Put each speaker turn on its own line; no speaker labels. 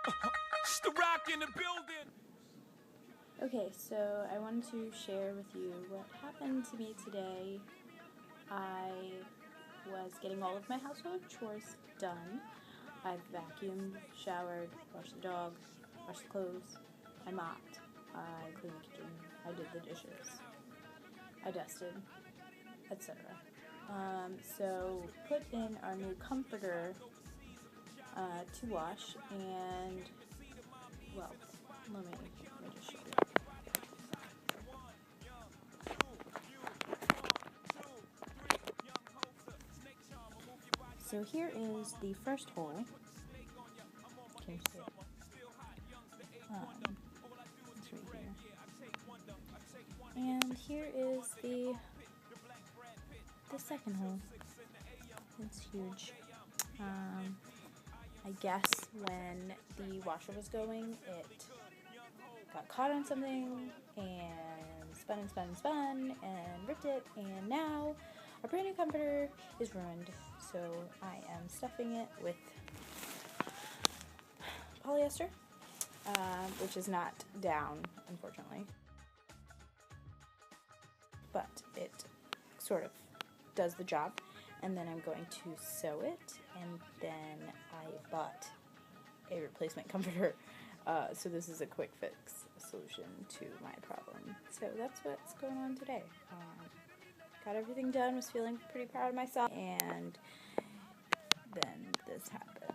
It's the rock in the building.
Okay, so I wanted to share with you what happened to me today. I was getting all of my household chores done. I vacuumed, showered, washed the dog, washed the clothes, I mopped, I cleaned the kitchen, I did the dishes, I dusted, etc. So put in our new comforter to wash, and well, let me just show you. So here is the first hole. Can you see it? It's right here. And here is the second hole. It's huge. I guess when the washer was going, it got caught on something and spun and ripped it, and now our brand new comforter is ruined. So I am stuffing it with polyester, which is not down, unfortunately, but it sort of does the job. And then I'm going to sew it, and then I bought a replacement comforter, so this is a quick fix solution to my problem. So that's what's going on today. Got everything done, was feeling pretty proud of myself, and then this happened.